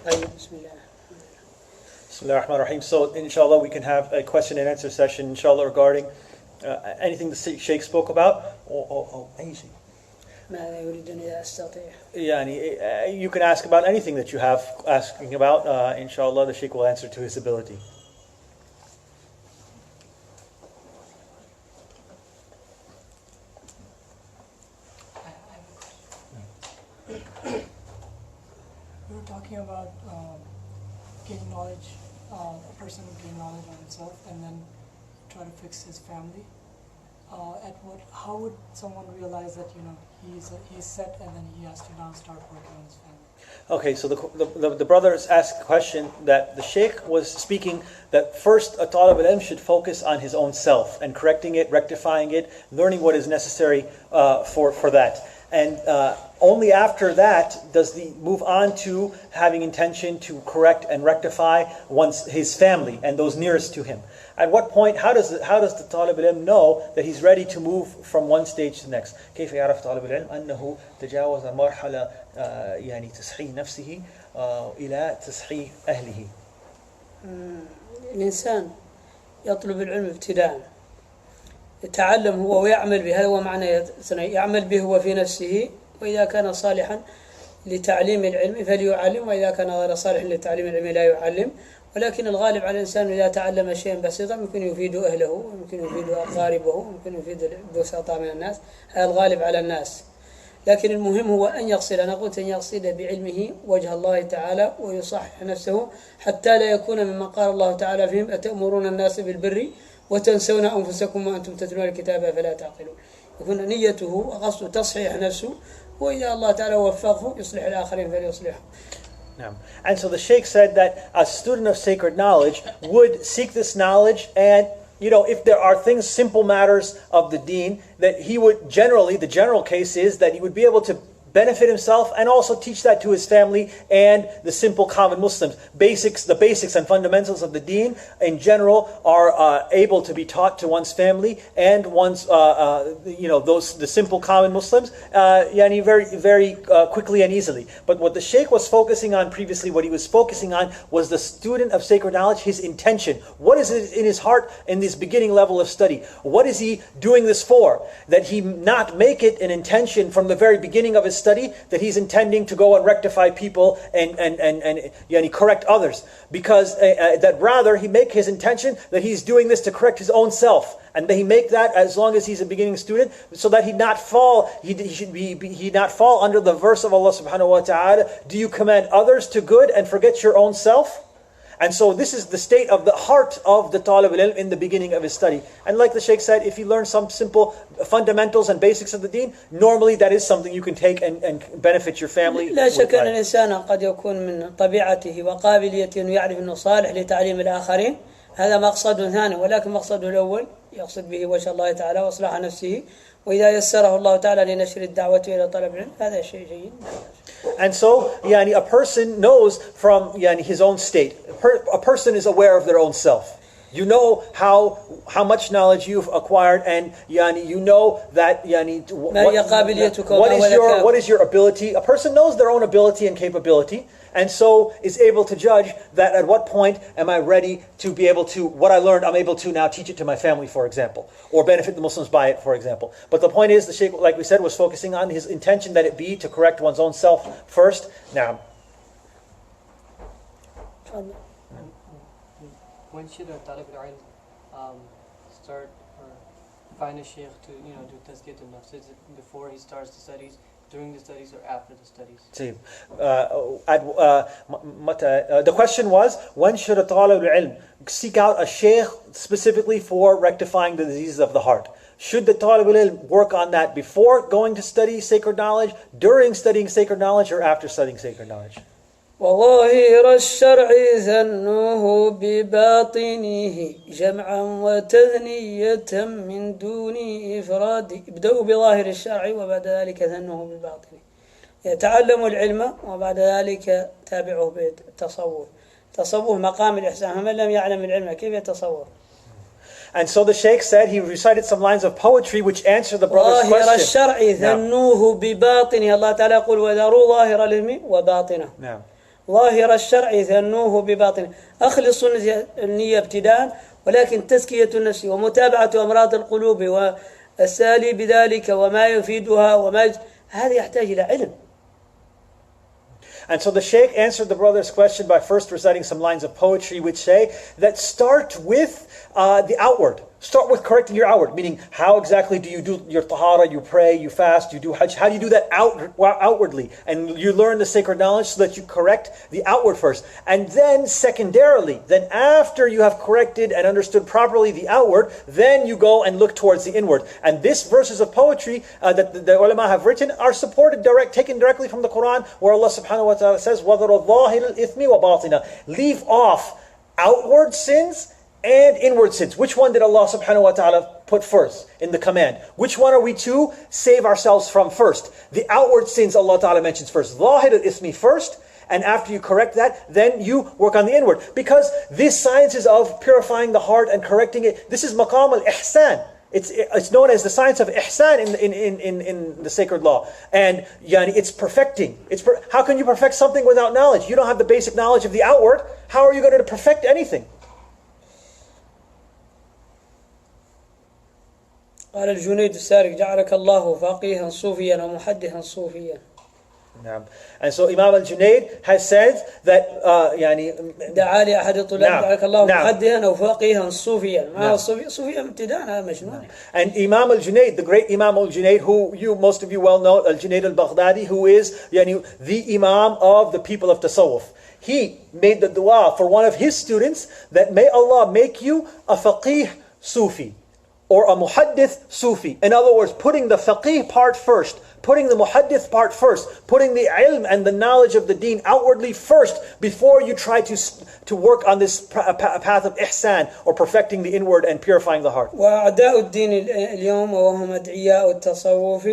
Bismillahirrahmanirrahim. So inshallah we can have a question and answer session inshallah regarding anything the Shaykh spoke about or anything. You can ask about anything that you have asking about. Inshallah the Shaykh will answer to his ability. We were talking about gaining knowledge, a person would gain knowledge on himself and then try to fix his family. How would someone realize that he's set and then he has to now start working on his family? Okay, so the brother has asked a question that the Shaykh was speaking that first a talib al-ilm should focus on his own self and correcting it, rectifying it, learning what is necessary for that. And only after that does he move on to having intention to correct and rectify his family and those nearest to him. At what point, how does the talib al-ilm know that he's ready to move from one stage to the next? كيف يعرف طالب العلم أنه تجاوز مرحلة يعني تصحيح نفسه إلى تصحيح أهله؟ الإنسان يطلب العلم ابتداء، يتعلم هو ويعمل به، هذا هو معنى يعمل به هو في نفسه، وإذا كان صالحا لتعليم العلم فليعلم، وإذا كان غير صالح لتعليم العلم لا يعلم. ولكن الغالب على الإنسان إذا تعلم شيئا بسيطا يمكن يفيد أهله، يمكن يفيد أقاربه، يمكن يفيد البسطاء من الناس، هذا الغالب على الناس. لكن المهم هو أن يقصد، أنا قلت أن يقصد بعلمه وجه الله تعالى ويصحح نفسه حتى لا يكون مما قال الله تعالى فيهم أتأمرون الناس بالبر وتنسون أنفسكم وأنتم تتلون الكتاب فلا تعقلون. يكون نيته وقصده تصحيح نفسه، وإذا الله تعالى وفقه يصلح الآخرين فليصلحهم. And so the Shaykh said that a student of sacred knowledge would seek this knowledge, and if there are things, simple matters of the deen, that he would the general case is that he would be able to benefit himself and also teach that to his family and the simple common Muslims. The basics and fundamentals of the deen in general are able to be taught to one's family and one's, the simple common Muslims, very, very quickly and easily. But what the Shaykh was focusing on previously, what he was focusing on was the student of sacred knowledge, his intention. What is it in his heart in this beginning level of study? What is he doing this for? That he not make it an intention from the very beginning of his study that he's intending to go and rectify people and correct others, because that rather he make his intention that he's doing this to correct his own self, and that he make that as long as he's a beginning student, so that he not fall under the verse of Allah subhanahu wa ta'ala, do you command others to good and forget your own self? And so this is the state of the heart of the talib al-ilm in the beginning of his study. And like the Shaykh said, if you learn some simple fundamentals and basics of the deen, normally that is something you can take and benefit your family. لا شك أن الإنسان قد يكون من طبيعته وقابليته أنه يعرف أنه صالح لتعليم الآخرين، هذا مقصد ثاني، ولكن مقصده الأول يقصد به وجه الله تعالى وإصلاح نفسه، وإذا يسره الله تعالى لنشر الدعوة إلى طلب العلم هذا شيء جيد. And so, a person knows from his own state. A person is aware of their own self. You know how much knowledge you've acquired, and you know that what is your ability. A person knows their own ability and capability, and so is able to judge that at what point am I ready to be able to, what I learned, I'm able to now teach it to my family, for example, or benefit the Muslims by it, for example. But the point is, the Shaykh, like we said, was focusing on his intention that it be to correct one's own self first. Now, when should a talib al-ilm start or find a shaykh to do tazkiyat al-nafs? Is it before he starts the studies, during the studies, or after the studies? The question was, when should a talib al-ilm seek out a shaykh specifically for rectifying the diseases of the heart? Should the talib al-ilm work on that before going to study sacred knowledge, during studying sacred knowledge, or after studying sacred knowledge? وظاهر الشرع ثنوه بباطنه جمعا وتثنية من دون إفراد. ابدأوا بظاهر الشرع وبعد ذلك ثنوه بباطنه. يتعلموا العلم وبعد ذلك تابعوه بالتصوف. تصوف مقام الإحسان، فمن لم يعلم العلم كيف يتصوف؟ And so the Shaykh said, he recited some lines of poetry which answer the brother's question. ظاهر الشرع ثنوه بباطنه. الله تعالى يقول وذروا ظاهر الإثم وباطنه. ظاهر الشرع ثنوه بباطنه. أخلص النية ابتداء، ولكن تزكية النفس ومتابعة أمراض القلوب والسالي بذلك وما يفيدها هذا يحتاج إلى علم. And so the Shaykh answered the brother's question by first reciting some lines of poetry which say that start with the outward. Start with correcting your outward, meaning how exactly do you do your tahara, you pray, you fast, you do hajj. How do you do that outwardly? And you learn the sacred knowledge so that you correct the outward first. And then secondarily, then after you have corrected and understood properly the outward, then you go and look towards the inward. And these verses of poetry that the ulama have written are supported, taken directly from the Quran, where Allah subhanahu wa ta'ala says, وَذَرُ الظَّاهِرِ الْإِثْمِ وَبَاطِنَ. Leave off outward sins and inward sins. Which one did Allah subhanahu wa ta'ala put first in the command? Which one are we to save ourselves from first? The outward sins Allah ta'ala mentions first. ظاهر الإثم first, and after you correct that, then you work on the inward. Because these sciences of purifying the heart and correcting it, this is maqam al-ihsan. It's known as the science of ihsan in the sacred law. And it's perfecting. How can you perfect something without knowledge? You don't have the basic knowledge of the outward. How are you going to perfect anything? قال الجنيد السارق جعلك الله فقيها صوفيا ومحدثا صوفيا. And so Imam al-Junayd has said that دعا لي أحد الطلاب جعلك الله محدثا أو فقيها صوفيا. ما صوفيا ابتداء هذا مجنون. And Imam al-Junayd, the great Imam al-Junayd, who most of you well know, al-Junayd al-Baghdadi, who is the Imam of the people of Tasawwuf. He made the dua for one of his students that may Allah make you a faqih Sufi, or a muhaddith Sufi. In other words, putting the faqih part first, putting the muhaddith part first, putting the ilm and the knowledge of the deen outwardly first, before you try to work on this path of ihsan, or perfecting the inward and purifying the heart. وأعداء الدين اليوم وهم أدعياء التصوف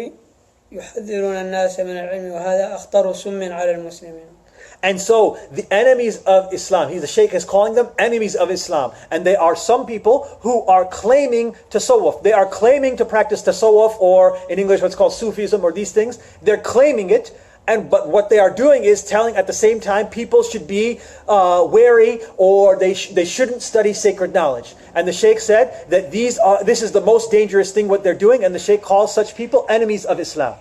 يحذرون الناس من العلم وهذا أخطر سم على المسلمين. And so the enemies of Islam, the Shaykh is calling them enemies of Islam. And they are some people who are claiming tasawwuf. They are claiming to practice tasawwuf, or in English what's called Sufism, or these things. They're claiming it. But what they are doing is telling at the same time people should be wary, or they shouldn't study sacred knowledge. And the Shaykh said that this is the most dangerous thing what they're doing, and the Shaykh calls such people enemies of Islam.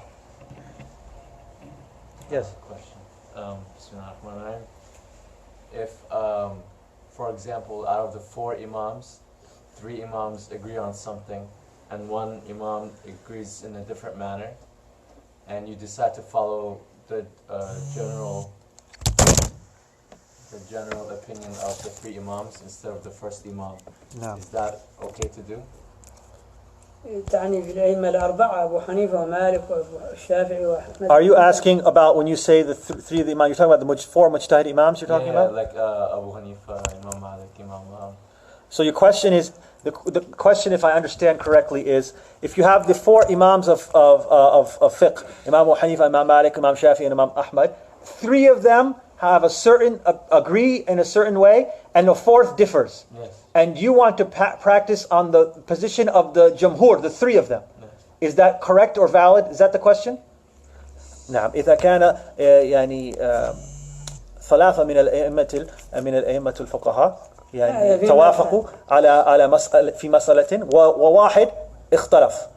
Yes. If, for example, out of the 4 imams, 3 imams agree on something, and 1 imam agrees in a different manner, and you decide to follow the general opinion of the 3 imams instead of the first imam, is that okay to do? تعني في الأئمة الأربعة أبو حنيفة ومالك والشافعي وأحمد. Are you asking about when you say the 3 of the imams? You're talking about the 4 mujtahid imams. You're talking about? Like Abu Hanifa, Imam Malik, Imam. So your question is the question, if I understand correctly, is if you have the 4 imams of fiqh, Imam Abu Hanifa, Imam Malik, Imam Shafi, and Imam Ahmad, 3 of them have a certain agree in a certain way, and the 4th differs. Yes. And you want to practice on the position of the Jamhur, the 3 of them. Yes. Is that correct or valid? Is that the question? نعم. إذا كان ثلاثة من الأئمة الفقهاء توافقوا على مسألة في مسألة وواحد اختلف.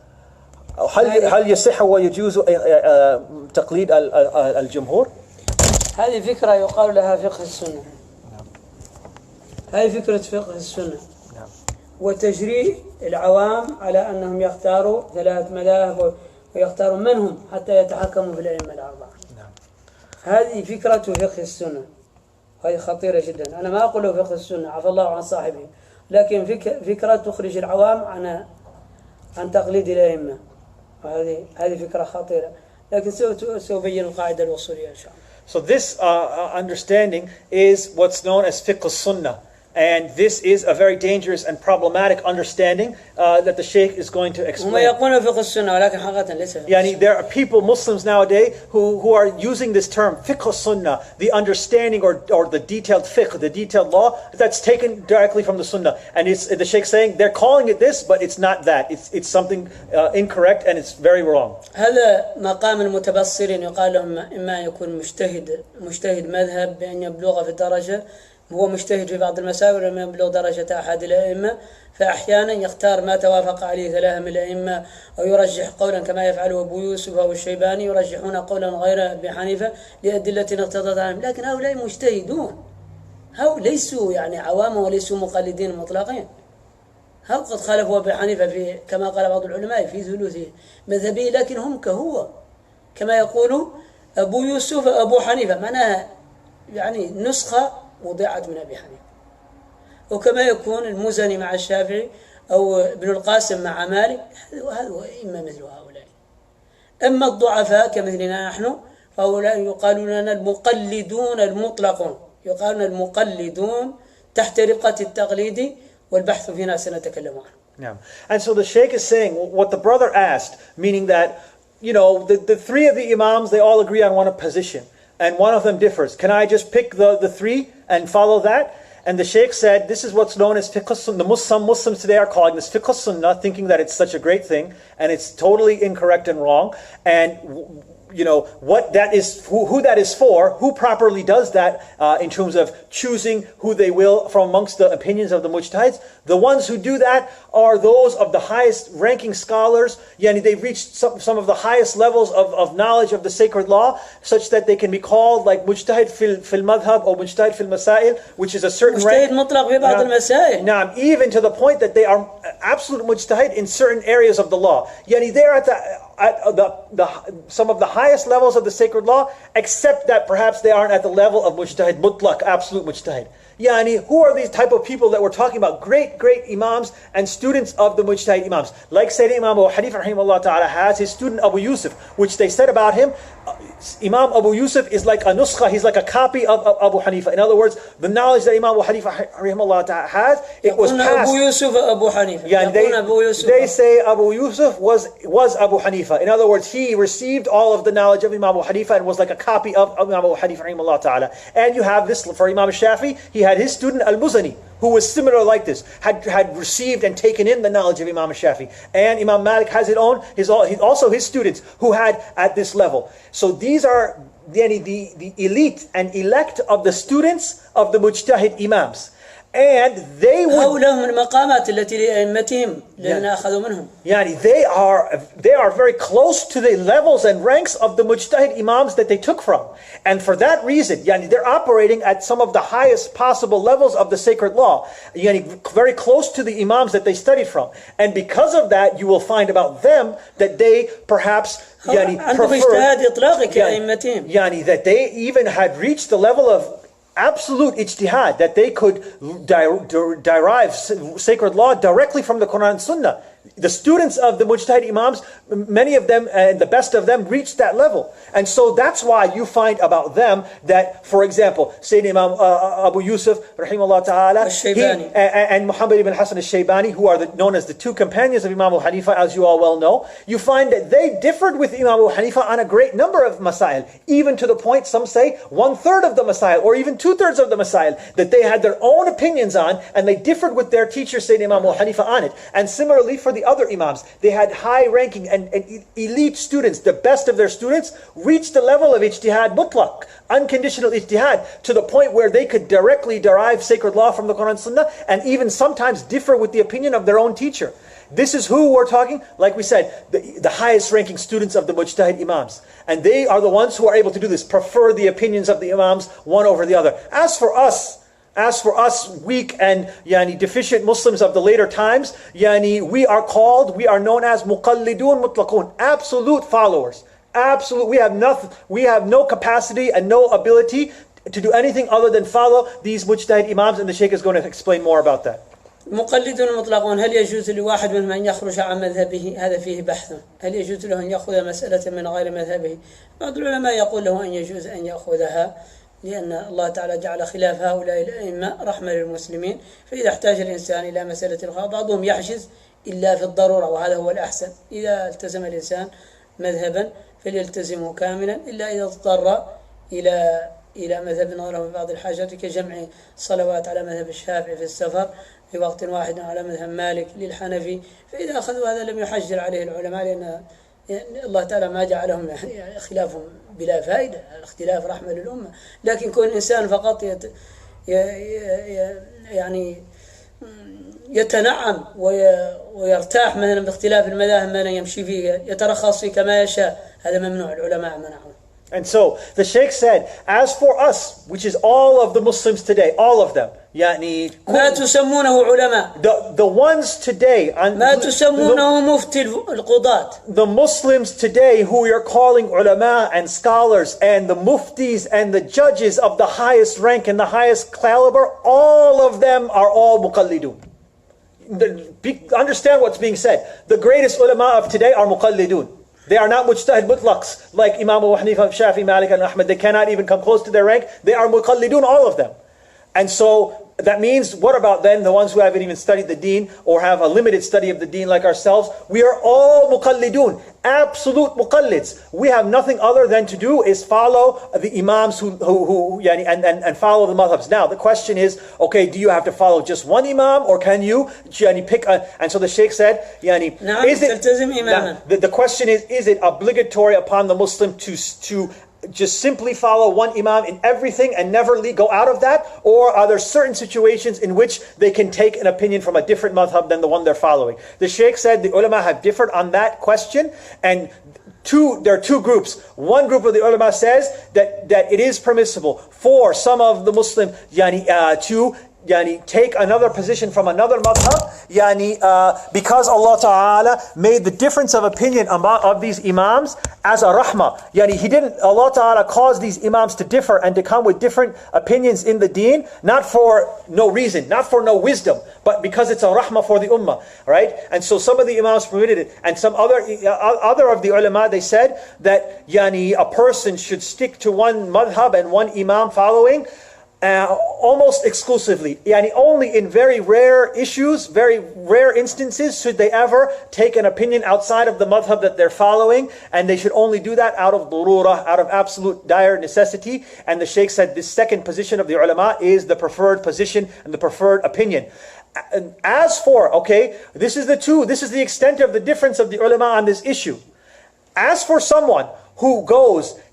هل يصح ويجوز تقليد الجمهور؟ هذه فكرة يقال لها فقه السنة. هذه فكرة فقه السنة. وتجريء العوام على أنهم يختاروا 3 مذاهب ويختاروا منهم حتى يتحكموا في الأئمة الأربعة. هذه فكرة فقه السنة. هذه خطيرة جدا. أنا ما أقول فقه السنة عفى الله عن صاحبه، لكن فكرة تخرج العوام عن تقليد الأئمة. هذه فكرة خطيرة، لكن سأبين القاعدة الأصولية إن شاء الله. So this understanding is what's known as fiqh sunnah. And this is a very dangerous and problematic understanding that the Shaykh is going to هم explain. يقولون فقه السنة ولكن حقيقة ليس فقه Yani, السنة. there are people, Muslims nowadays, who are using this term, fiqh sunnah, the understanding or the detailed fiqh, the detailed law, that's taken directly from the sunnah. And it's the Shaykh saying, they're calling it this, but it's not that. It's something incorrect and it's very wrong. هذا مقام المتبصرين يقال لهم إما أن يكون مجتهد مذهب بأن يبلغ في الدرجة، هو مجتهد في بعض المسائل ولم يبلغ درجة أحد الأئمة، فأحيانا يختار ما توافق عليه ثلاثة من الأئمة أو يرجح قولا كما يفعله أبو يوسف أو الشيباني، يرجحون قولا غير أبي حنيفة لأدلة اقتضت عنهم. لكن هؤلاء مجتهدون، هؤلاء ليسوا يعني عوام وليسوا مقلدين مطلقين. هل قد خالفوا أبي حنيفة في كما قال بعض العلماء في ثلث مذهبه، لكن هم كهو كما يقول أبو يوسف أبو حنيفة، معناها يعني نسخة وضعت من أبي حنيفة. وكما يكون المزني مع الشافعي أو ابن القاسم مع مالك، هذا إما مثل هؤلاء. أما الضعفاء كمثلنا نحن فهؤلاء يقالون لنا المقلدون المطلقون، يقالون المقلدون تحت رقة التقليد، والبحث فينا سنتكلم عنه. Yeah. And so the Shaykh is saying what the brother asked, meaning that, you know, the three of the Imams, they all agree on one position, and one of them differs. Can I just pick the three and follow that? And the Shaykh said, this is what's known as fiqh sunnah. Some Muslims today are calling this fiqh sunnah, thinking that it's such a great thing, and it's totally incorrect and wrong. And you know what that is, who that is for, who properly does that in terms of choosing who they will from amongst the opinions of the mujtahids. The ones who do that are those of the highest ranking scholars. Yani, they've reached some of the highest levels of knowledge of the sacred law, such that they can be called like mujtahid fil madhab or mujtahid fil masail, which is a certain rank. مجتهد مطلق في بعض المسائل. Now, even to the point that they are absolute mujtahid in certain areas of the law. Yani, they're at some of the highest levels of the sacred law, except that perhaps they aren't at the level of mujtahid mutlaq, absolute mujtahid. Yani, who are these type of people that we're talking about? Great imams and students of the mujtahid imams. Like Sayyidina Imam Abu Hanifa rahimahullah ta'ala has his student Abu Yusuf, which they said about him, Imam Abu Yusuf is like a nuskha, he's like a copy of Abu Hanifa. In other words, the knowledge that Imam Abu Hanifa rahimahullah ta'ala has, it was passed. أبو يوسف أبو حنيفة. Yeah, they say Abu Yusuf was Abu Hanifa. In other words, he received all of the knowledge of Imam Abu Hanifa and was like a copy of Imam Abu Hanifa rahimahullah ta'ala. And you have this for Imam Shafi, he had his student al-Muzani, who was similar like this, had received and taken in the knowledge of Imam Shafi. And Imam Malik has also his students who had at this level. So these are the elite and elect of the students of the mujtahid imams. And they would, هؤلاء من المقامات التي لأئمتهم لأن أخذوا منهم. Yani, they are very close to the levels and ranks of the mujtahid imams that they took from. And for that reason, yani, they're operating at some of the highest possible levels of the sacred law. Yani, very close to the imams that they studied from. And because of that, you will find about them that they perhaps yani, عندهم اجتهاد إطلاقي كأئمتهم. Yani, that they even had reached the level of absolute ijtihad, that they could derive sacred law directly from the Quran and Sunnah. The students of the mujtahid imams, many of them and the best of them reached that level. And so that's why you find about them that, for example, Sayyidina Imam Abu Yusuf rahimahullah ta'ala and Muhammad ibn Hassan al-Shaybani, who are known as the two companions of Imam Abu Hanifa, as you all well know, you find that they differed with Imam Abu Hanifa on a great number of masail, even to the point, some say, 1/3 of the masail, or even 2/3 of the masail, that they had their own opinions on, and they differed with their teacher, Sayyidina Imam Abu Hanifa, on it. And similarly for the other imams, they had high ranking and elite students, the best of their students, reached the level of ijtihad mutlaq, unconditional ijtihad, to the point where they could directly derive sacred law from the Quran and Sunnah, and even sometimes differ with the opinion of their own teacher. This is who we're talking, like we said, the highest ranking students of the mujtahid imams. And they are the ones who are able to do this, prefer the opinions of the imams one over the other. As for us weak and deficient Muslims of the later times, we are known as muqallidun mutlaqun, absolute followers. Absolute, we have no capacity and no ability to do anything other than follow these mujtahid imams, and the Shaykh is going to explain more about that. مقلدون مطلقون، هل يجوز لواحد منهم أن يخرج عن مذهبه؟ هذا فيه بحث. هل يجوز له أن يأخذ مسألة من غير مذهبه؟ بعض العلماء يقول له أن يجوز أن يأخذها لأن الله تعالى جعل خلاف هؤلاء الأئمة رحمة للمسلمين، فإذا احتاج الإنسان إلى مسألة الخلاف بعضهم يحجز إلا في الضرورة، وهذا هو الأحسن. إذا التزم الإنسان مذهبا فليلتزمه كاملا، إلا إذا اضطر إلى مذهب غيره في بعض الحاجات، كجمع صلوات على مذهب الشافعي في السفر في وقت واحد على مذهب مالك للحنفي، فإذا أخذوا هذا لم يحجر عليه العلماء، لأن الله تعالى ما جعلهم خلافهم بلا فائدة، الاختلاف رحمة للأمة. لكن كون إنسان فقط يعني يتنعم ويرتاح مثلا باختلاف المذاهب ما يمشي فيه، يترخص فيه كما يشاء، هذا ممنوع، العلماء منعهم. And so the Shaykh said, as for us, which is all of the Muslims today, all of them, يعني ما تسمونه علماء، the ones today, ما تسمونه مفتي القضاة. The Muslims today who you're calling ulama and scholars and the muftis and the judges of the highest rank and the highest caliber, all of them are all muqallidun. Understand what's being said. The greatest ulama of today are muqallidun. They are not mujtahid mutlaqs like Imam Abu Hanifa, Shafi, Malik and Ahmad. They cannot even come close to their rank. They are muqallidun, all of them. And so that means, what about then the ones who haven't even studied the deen or have a limited study of the deen like ourselves? We are all muqallidun, absolute muqallids. We have nothing other than to do is follow the imams who and follow the madhabs. Now the question is, okay, do you have to follow just one imam, or can you pick a? And so the Shaykh said, is it? The question is it obligatory upon the Muslim to just simply follow one imam in everything and never go out of that? Or are there certain situations in which they can take an opinion from a different madhab than the one they're following? The Shaykh said the ulama have differed on that question, and there are two groups. One group of the ulama says that it is permissible for some of the Muslim to take another position from another madhab, because Allah Ta'ala made the difference of opinion of these imams as a rahmah. Allah Ta'ala caused these imams to differ and to come with different opinions in the deen, not for no reason, not for no wisdom, but because it's a rahmah for the ummah, right? And so some of the imams permitted it, and some other of the ulama, they said that a person should stick to one madhab and one imam following, almost exclusively. Only in very rare issues, very rare instances should they ever take an opinion outside of the madhab that they're following, and they should only do that out of durura, out of absolute dire necessity. And the Shaykh said this second position of the ulama is the preferred position and the preferred opinion. As for, this is the extent of the difference of the ulama on this issue. As for someone who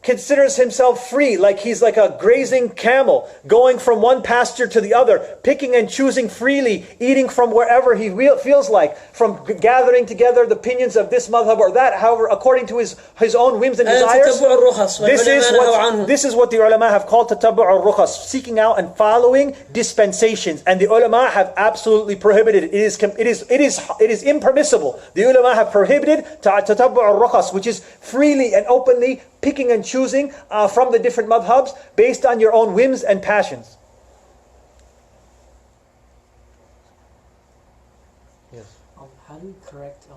considers himself free, like he's like a grazing camel, going from one pasture to the other, picking and choosing freely, eating from wherever he feels like, from gathering together the opinions of this madhab or that, however, according to his own whims and desires. This is what the ulama have called tatabbu' al-rukhas, seeking out and following dispensations. And the ulama have absolutely prohibited it. It is impermissible. The ulama have prohibited tatabbu' al-rukhas, which is freely and openly picking and choosing from the different madhabs based on your own whims and passions. Yes. How do you correct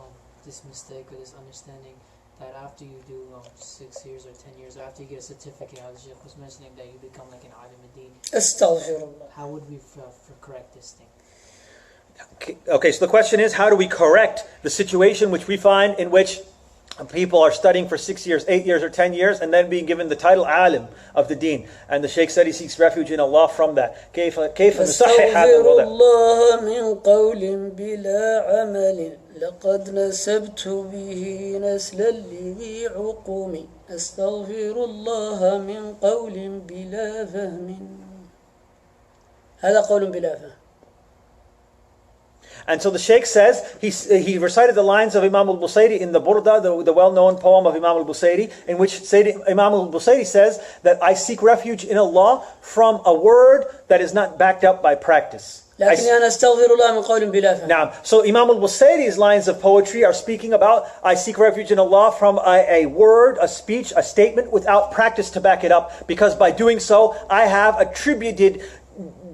this mistake or this understanding that after you do 6 years or 10 years, or after you get a certificate, how the Shaykh was mentioning that you become like an alim ad-din? Astaghfirullah. How would we correct this thing? Okay, so the question is, how do we correct the situation which we find in which people are studying for 6 years, 8 years, or 10 years, and then being given the title alim of the deen? And the Shaykh said he seeks refuge in Allah from that. كيف نصحح هذا الوضع؟ الله من قول بلا عمل لقد نسبت به نسلا لذي عقوم. أستغفر الله من قول بلا فهم. هذا قول بلا فهم. And so the Shaykh says, he recited the lines of Imam al-Busayri in the Burda, the well-known poem of Imam al-Busayri, in which Imam al-Busayri says that I seek refuge in Allah from a word that is not backed up by practice. So Imam al-Busayri's lines of poetry are speaking about, I seek refuge in Allah from a word, a speech, a statement without practice to back it up, because by doing so, I have attributed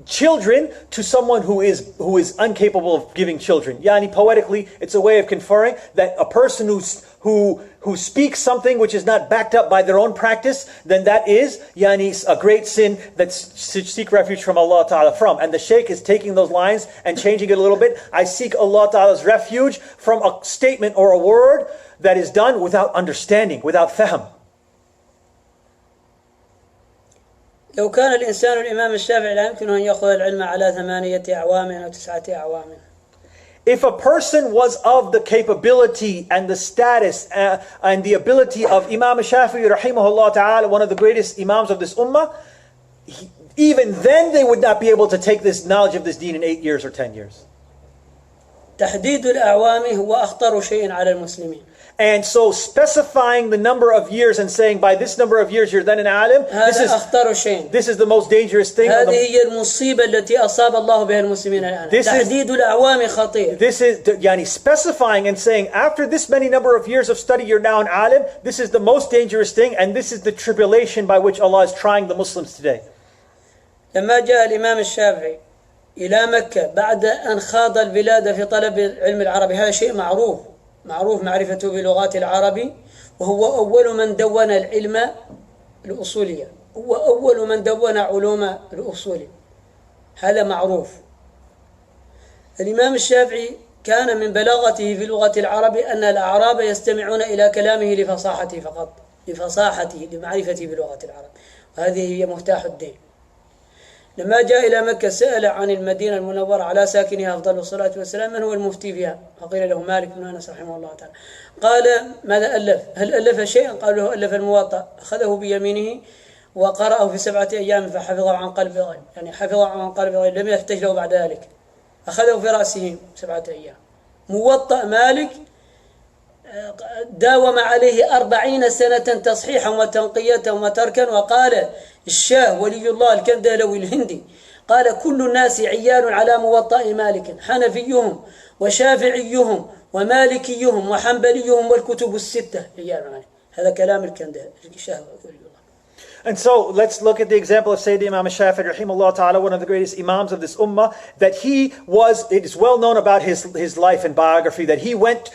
children to someone who is incapable of giving children. Yani poetically, it's a way of conferring that a person who speaks something which is not backed up by their own practice, then that is yani a great sin that seek refuge from Allah Ta'ala from. And the Shaykh is taking those lines and changing it a little bit. I seek Allah Ta'ala's refuge from a statement or a word that is done without understanding, without fahm. لو كان الإنسان الإمام الشافعي لا يمكن أن يأخذ العلم على 8 أعوام أو 9 أعوام. If a person was of the capability and the status and the ability of Imam Shafi'i rahimahullah ta'ala, one of the greatest imams of this ummah, even then they would not be able to take this knowledge of this deen in 8 years or 10 years. تحديد الأعوام هو أخطر شيء على المسلمين. And so specifying the number of years and saying by this number of years you're then an alim, this is the most dangerous thing. هذه هي المصيبة التي أصاب الله بها المسلمين الآن. تحديد الأعوام خطير. This is yani specifying and saying after this many number of years of study you're now an alim. This is the most dangerous thing, and this is the tribulation by which Allah is trying the Muslims today. لما جاء الإمام الشافعي إلى مكة بعد أن خاض البلاد في طلب العلم العربي، هذا شيء معروف معرفته بلغات العربي، وهو أول من دون العلم الأصولية، هو أول من دون علوم الأصول، هذا معروف. الإمام الشافعي كان من بلاغته في لغة العرب أن الأعراب يستمعون إلى كلامه لفصاحته فقط، لفصاحته لمعرفته بلغة العرب، وهذه هي مفتاح الدين. لما جاء إلى مكة سأل عن المدينة المنورة على ساكنها أفضل الصلاة والسلام من هو المفتي فيها، فقيل له مالك بن أنس رحمه الله تعالى. قال ماذا ألف؟ هل ألف شيئا؟ قال له ألف الموطأ. أخذه بيمينه وقرأه في 7 أيام فحفظه عن قلب غيب، يعني حفظه عن قلب غيب لم يحتج له بعد ذلك، أخذه في رأسه 7 أيام. موطأ مالك داوم عليه 40 سنة تصحيحا وتنقية وتركا. وقال الشاه ولي الله الكندهلوي الهندي قال كل الناس عيال على موطأ مالك، حنفيهم وشافعيهم ومالكيهم وحنبليهم والكتب الستة عيال عليه. هذا كلام الكندهلوي الشاه ولي الله. And so let's look at the example of Sayyidina Imam Shafi'i rahimahullah ta'ala, one of the greatest imams of this ummah, that it is well known about his life and biography that he went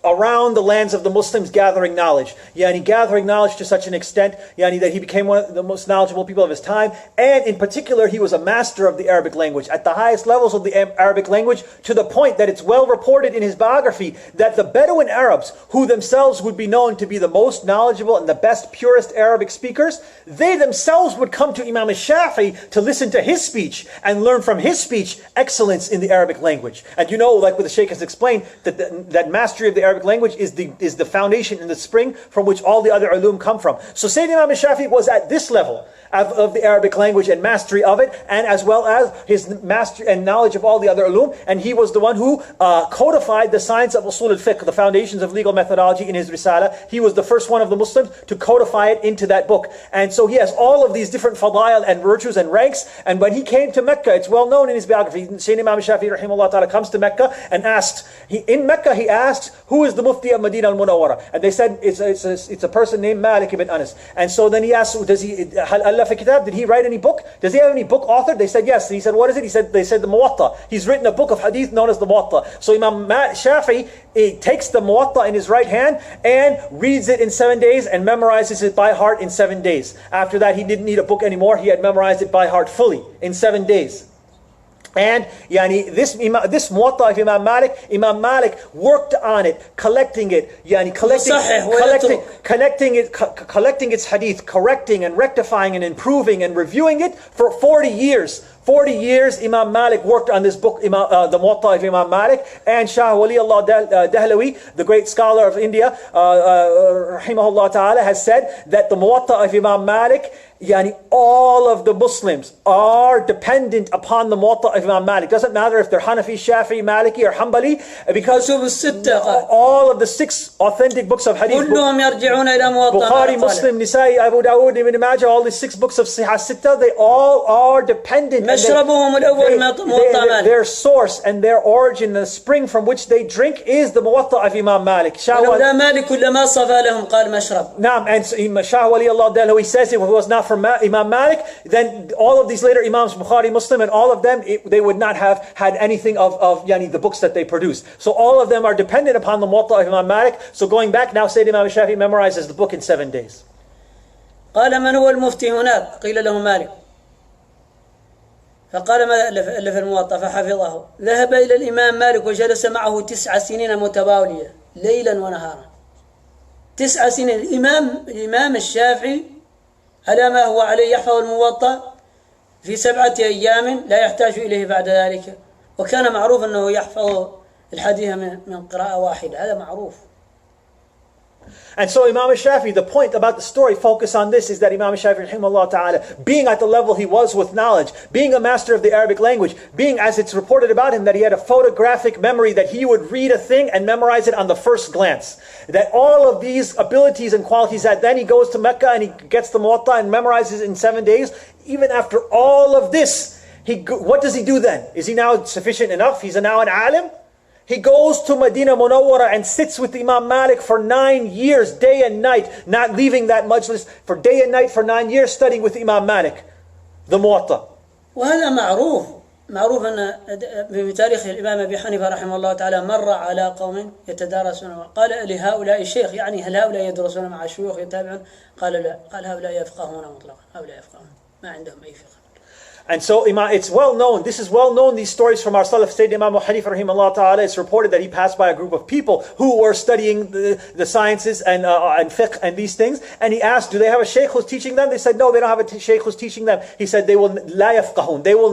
around the lands of the Muslims gathering knowledge. Yani gathering knowledge to such an extent yani that he became one of the most knowledgeable people of his time. And in particular, he was a master of the Arabic language at the highest levels of the Arabic language, to the point that it's well reported in his biography that the Bedouin Arabs, who themselves would be known to be the most knowledgeable and the best, purest Arabic speakers, they themselves would come to Imam Shafi'i to listen to his speech and learn from his speech excellence in the Arabic language. And you know, like what the Shaykh has explained, that mastery of the Arabic language is the foundation and the spring from which all the other ulum come from. So Sayyidina Imam Shafi'i was at this level of the Arabic language and mastery of it, and as well as his mastery and knowledge of all the other ulum. And he was the one who codified the science of usul al-fiqh, the foundations of legal methodology, in his risala. He was the first one of the Muslims to codify it into that book. And so he has all of these different fadail and virtues and ranks. And when he came to Mecca, it's well known in his biography, Sayyidina Imam Shafi'i rahimahullah ta'ala comes to Mecca and asks, in Mecca he asks, who is the mufti of Madinatul Uloom? And they said it's a person named Malik ibn Anas. And so then he asked, did he write any book? Does he have any book authored? They said yes. He said, what is it? They said the Muwatta. He's written a book of hadith known as the Muwatta. So Imam Shafi'i takes the Muwatta in his right hand and reads it in 7 days and memorizes it by heart in 7 days. After that, he didn't need a book anymore. He had memorized it by heart fully in 7 days. And yani this Muwatta of Imam Malik worked on it, collecting it, collecting its hadith, correcting and rectifying and improving and reviewing it for 40 years. 40 years Imam Malik worked on this book, the Muwatta of Imam Malik. And Shah Wali Allah Dahlawi, the great scholar of India, rahimahullah ta'ala, has said that the Muwatta of Imam Malik, yani all of the Muslims are dependent upon the Muwatta of Imam Malik. Doesn't matter if they're Hanafi, Shafi'i, Maliki or Hanbali, because all of the 6 authentic books of hadith, Bukhari, Muslim, Nisa'i, Abu Dawood, Ibn Majah, all these 6 books of Sihah Sitta, they all are dependent. Their source and their origin, the spring from which they drink, is the Muwatta of Imam Malik. And Shah Wali Allah Dahlawi says, if it was not for from Imam Malik, then all of these later Imams, Bukhari, Muslim, and all of them, they would not have had anything of the books that they produced. So all of them are dependent upon the Muwatta of Imam Malik. So going back now, Sayyid Imam Shafi'i memorizes the book in 7 days. قال من هو المفتي هناك؟ قيل له مالك. فقال ماذا ألف الموطأ فحفظه. ذهب إلى الإمام مالك وجلس معه 9 سنين متباولية ليلا ونهارا. 9 سنين الإمام الشافعي على ما هو عليه يحفظ الموطأ في 7 أيام لا يحتاج إليه بعد ذلك. وكان معروف أنه يحفظ الحديث من قراءة واحدة. هذا معروف. And so Imam Shafi'i, the point about the story, focus on this, is that Imam Shafi'i, rahimahullah ta'ala, being at the level he was with knowledge, being a master of the Arabic language, being, as it's reported about him, that he had a photographic memory, that he would read a thing and memorize it on the first glance. That all of these abilities and qualities, that then he goes to Mecca and he gets the Muwatta and memorizes it in 7 days. Even after all of this, what does he do then? Is he now sufficient enough? He's now an alim? He goes to Medina Munawwara and sits with Imam Malik for 9 years, day and night, not leaving that majlis, for day and night for 9 years, studying with Imam Malik, the Muwatta. وهذا معروف أن في تاريخ الإمام أبي حنيفة رحمه الله تعالى مر على قوم يتدارسون قال لهؤلاء الشيخ يعني هل هؤلاء يدرسون مع الشيوخ يتابعون؟ قال لا، قال هؤلاء يفقهون مطلقا، هؤلاء يفقهون ما عندهم أي فقه. And so it's well known, this is well known, these stories from our Salaf, Sayyid Imam Hanifa rahimahullah ta'ala. It's reported that he passed by a group of people who were studying the sciences and fiqh and these things. And he asked, do they have a shaykh who's teaching them? They said, no, they don't have a shaykh who's teaching them. He said, they will la yafqahun. They will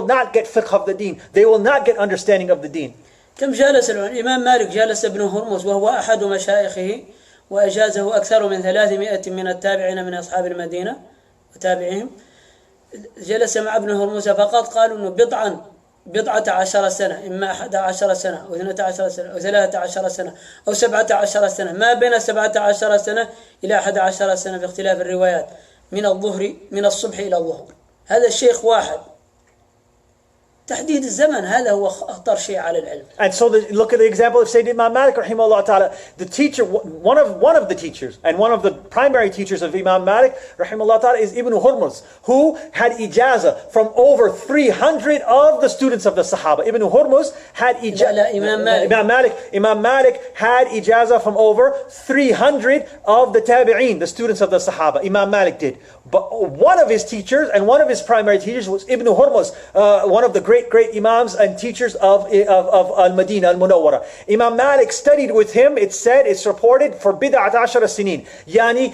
not get fiqh of the deen. They will not get understanding of the deen. كم جالس الإمام مالك جالس ابن هرمز وهو أحد مشايخه وأجازه أكثر من 300 من التابعين من أصحاب المدينة وتابعهم. جلس مع ابن هرمز فقط قالوا أنه 11 سنة، إما 11 سنة أو 12 سنة أو 13 سنة أو 17 سنة، ما بين 17 سنة إلى 11 سنة في اختلاف الروايات، من الصبح إلى الظهر. هذا الشيخ واحد. تحديد الزمن هذا هو أخطر شيء على العلم. And so look at the example of Sayyid Imam Malik rahimahullah ta'ala. The teacher, one of the teachers and one of the primary teachers of Imam Malik rahimahullah ta'ala is Ibn Hurmuz, who had ijazah from over 300 of the students of the Sahaba. Ibn Hurmuz had ijazah. Imam Malik had ijazah from over 300 of the tabi'een, the students of the Sahaba. Imam Malik did. But one of his teachers and one of his primary teachers was Ibn Hurmuz, one of the great imams and teachers of al-Madinah al-Munawwara. Imam Malik studied with him, it's reported, for bid'at ashara sinin. Yani,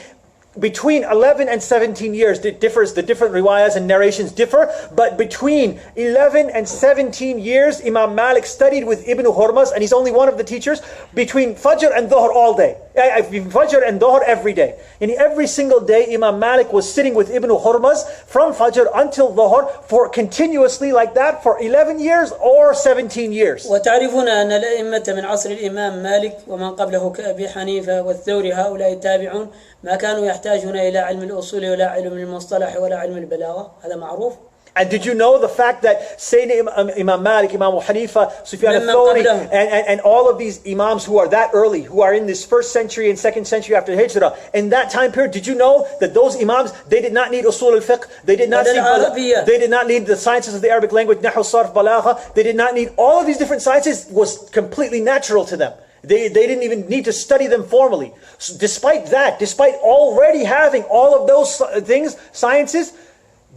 between 11 and 17 years, the different riwayas and narrations differ, but between 11 and 17 years, Imam Malik studied with Ibn Hurmuz, and he's only one of the teachers, between Fajr and Dhuhr all day. Fajr and Dhuhr every day. And every single day, Imam Malik was sitting with Ibn Hurmuz from Fajr until Dhuhr for continuously like that for 11 years or 17 years. وتعرفون أن الأئمة من عصر الإمام مالك ومن قبله كأبي حنيفة والثوري هؤلاء التابعون ما كانوا يحتاجون إلى علم الأصول ولا علم المصطلح ولا علم البلاغة. هذا معروف. And did you know the fact that Sayyidina Imam Malik, Imam Hanifa, Sufyan al-Thawri, and all of these imams who are that early, who are in this 1st century and 2nd century after Hijrah, in that time period, did you know that those imams, they did not need usul al-fiqh, they did not need the sciences of the Arabic language, nahu, sarf, balagha, they did not need all of these different sciences, was completely natural to them. They didn't even need to study them formally. So despite that, despite already having all of those things, sciences,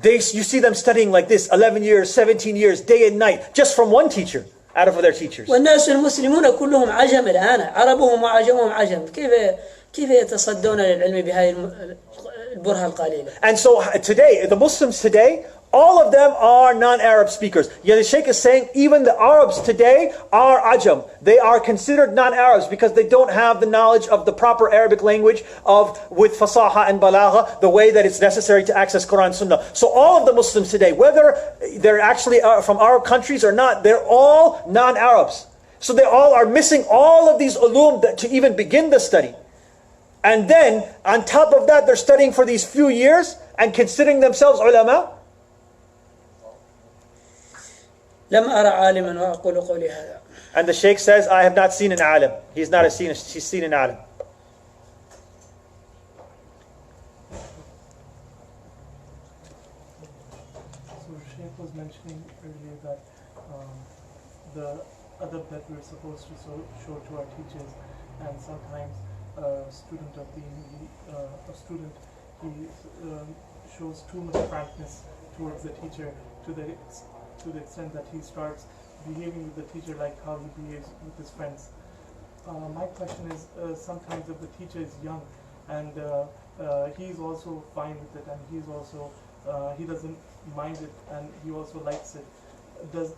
you see them studying like this, 11 years, 17 years, day and night, just from one teacher out of their teachers. والناس المسلمون كلهم عجم الآن، عربهم وعجمهم عجم، كيف يتصدون للعلم بهذه البرهة القليلة؟ And so today, the Muslims today, all of them are non-Arab speakers. Yet the Shaykh is saying even the Arabs today are ajam. They are considered non-Arabs because they don't have the knowledge of the proper Arabic language with fasaha and balagha, the way that it's necessary to access Quran Sunnah. So all of the Muslims today, whether they're actually from Arab countries or not, they're all non-Arabs. So they all are missing all of these ulum to even begin the study. And then on top of that, they're studying for these few years and considering themselves ulama. لم أرى عالما وأقول قولي هذا. And the Shaykh says, I have not seen an alim. He's seen an alim. Shaykh was mentioning earlier that the adab that we're supposed to show to our teachers, and sometimes a student shows too much frankness towards the teacher to the extent that he starts behaving with the teacher like how he behaves with his friends. My question is, sometimes if the teacher is young and he's also fine with it, and he's also he doesn't mind it, and he also likes it, does,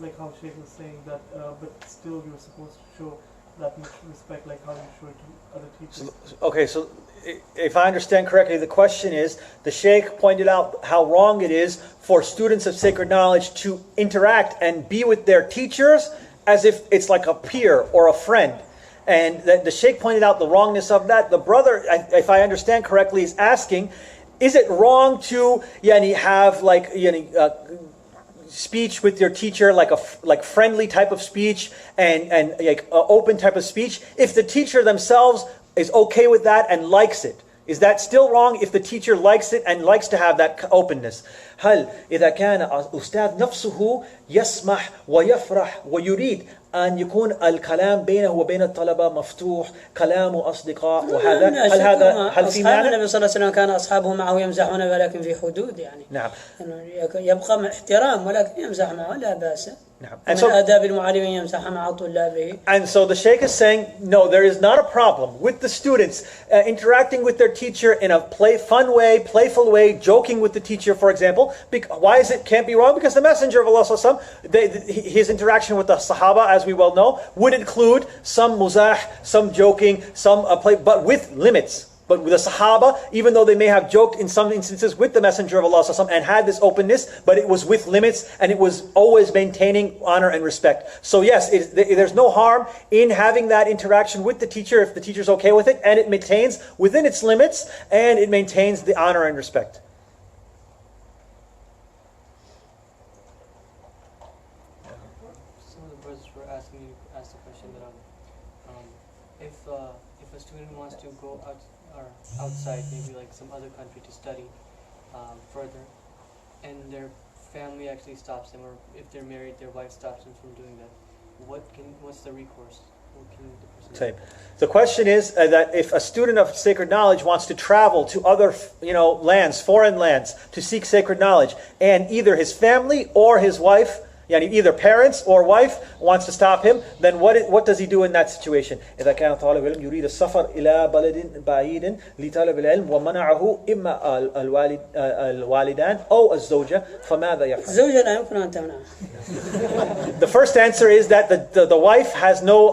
like how Shaykh was saying that, but still you're supposed to show that much respect like how you show it to other teachers. Okay, so if I understand correctly, the question is, the Shaykh pointed out how wrong it is for students of sacred knowledge to interact and be with their teachers as if it's like a peer or a friend. And the Shaykh pointed out the wrongness of that. The brother, if I understand correctly, is asking, is it wrong to have like speech with your teacher, like friendly type of speech and like open type of speech, if the teacher themselves is okay with that and likes it? Is that still wrong if the teacher likes it and likes to have that openness? هل إذا كان أستاذ نفسه يسمح ويفرح ويريد أن يكون الكلام بينه وبين الطلبة مفتوح، كلام أصدقاء، وهذا هل في معنى؟ أصحاب النبي صلى الله عليه وسلم كان أصحابه معه يمزحون ولكن في حدود، يعني نعم. يبقى احترام ولكن يمزح معه لا بأس. نعم. ومن آداب المعلم يمزح مع طلابه. And so the Shaykh is saying, no, there is not a problem with the students interacting with their teacher in a fun way, playful way, joking with the teacher, for example. Why is it can't be wrong? Because the Messenger of Allah, his interaction with the Sahaba, as we well know, would include some muzah, some joking, some play, but with limits. But with the Sahaba, even though they may have joked in some instances with the Messenger of Allah and had this openness, but it was with limits and it was always maintaining honor and respect. So yes, there's no harm in having that interaction with the teacher if the teacher's okay with it, and it maintains within its limits and it maintains the honor and respect. Some of the brothers were asking you asked the question that if a student wants to go outside, maybe like some other country to study further, and their family actually stops them, or if they're married, their wife stops them from doing that, what's the recourse? What can the person do? The question is that if a student of sacred knowledge wants to travel to other lands, foreign lands, to seek sacred knowledge, and either his family or his wife, either parents or wife, wants to stop him, then what does he do in that situation? إذا كان طالب علم يريد السفر إلى بلد بعيد لطلب العلم ومنعه إما الوالدان أو الزوجة فماذا يفعل؟ الزوجة لا يمكن أن تمنعه. The first answer is that the wife has no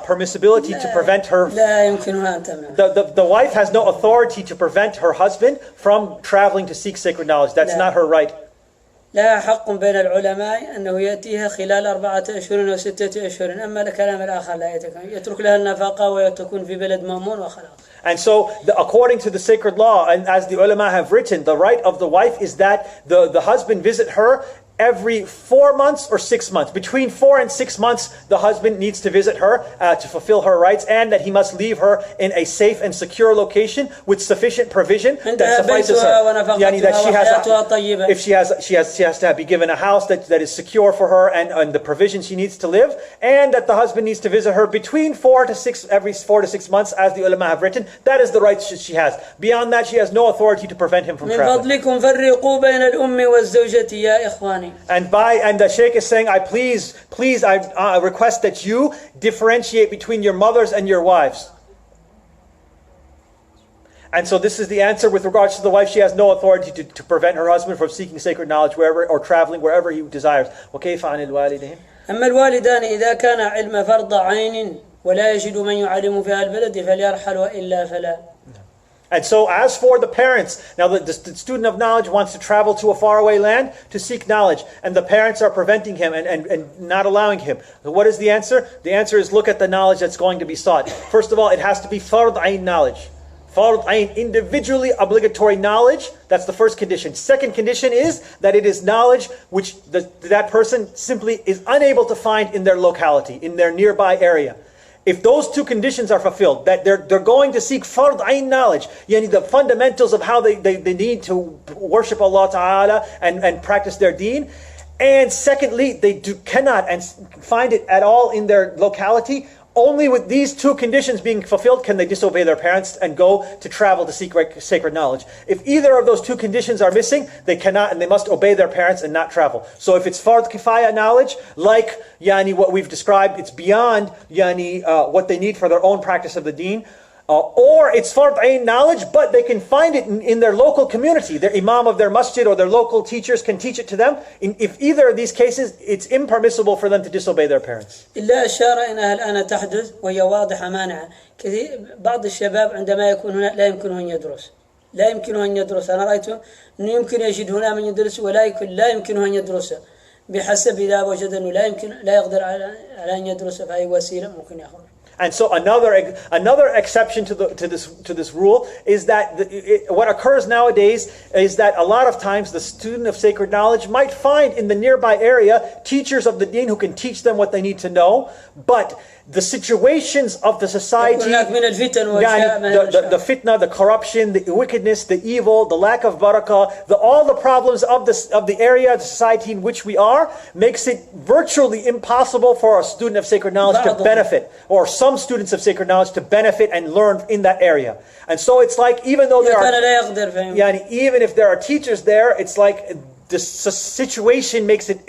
permissibility to prevent her. لا يمكنها أن تمنعه. The wife has no authority to prevent her husband from traveling to seek sacred knowledge. That's not her right. لا حق بين العلماء أنه يأتيها خلال 4 أشهر أو 6 أشهر، أما الكلام الآخر لا يترك لها النفقة وتكون في بلد مأمون وخلاص. And so, according to the sacred law, and as the ulama have written, the right of the wife is that the husband visit her every 4 months or 6 months. Between 4 and 6 months, the husband needs to visit her to fulfill her rights, and that he must leave her in a safe and secure location with sufficient provision that suffices her. If she has to be given a house that is secure for her and the provision she needs to live, and that the husband needs to visit her between 4 to 6 every 4 to 6 months, as the ulama have written. That is the right she has. Beyond that, she has no authority to prevent him from traveling. And the Shaykh is saying, I request that you differentiate between your mothers and your wives. And so this is the answer with regards to the wife. She has no authority to prevent her husband from seeking sacred knowledge wherever or traveling wherever he desires. وكيف عن الوالدين؟ أما الوالدان إذا كان علم فرض عين ولا يجد من يعلم في البلد فليرحل وإلا فلا. And so as for the parents, now the student of knowledge wants to travel to a faraway land to seek knowledge, and the parents are preventing him and not allowing him. So what is the answer? The answer is look at the knowledge that's going to be sought. First of all, it has to be fard ayn knowledge. Fard ayn, individually obligatory knowledge. That's the first condition. Second condition is that it is knowledge which that person simply is unable to find in their locality, in their nearby area. if those two conditions are fulfilled, that they're going to seek fard ayn knowledge, yani the fundamentals of how they need to worship Allah Ta'ala and practice their deen. And secondly, they cannot and find it at all in their locality. Only with these two conditions being fulfilled can they disobey their parents and go to travel to seek sacred knowledge. If either of those two conditions are missing, they cannot and they must obey their parents and not travel. So if it's fard kifaya knowledge, like yani what we've described, it's beyond yani what they need for their own practice of the deen. Or it's fard ayn knowledge, but they can find it in their local community. Their imam of their masjid or their local teachers can teach it to them. If either of these cases, it's impermissible for them to disobey their parents. إلا إشارة إنها الآن تحدث وهي واضحة مانعة. كثير بعض الشباب عندما يكون هنا لا يمكنه أن يدرس. لا يمكنه أن يدرس. أنا رأيته أنه يمكن يجد هنا من يدرس لا يمكنه أن يدرس. بحسب إذا وجد أنه لا يقدر على أن يدرس فأي وسيلة ممكن يخرج. And so another exception to this rule is that what occurs nowadays is that a lot of times the student of sacred knowledge might find in the nearby area teachers of the deen who can teach them what they need to know, but the situations of the society, the fitna, the corruption, the wickedness, the evil, the lack of barakah, all the problems of the area, the society in which we are, makes it virtually impossible for a student of sacred knowledge to benefit, or some students of sacred knowledge to benefit and learn in that area. And so it's like, even though there are, even if there are teachers there, it's like the situation makes it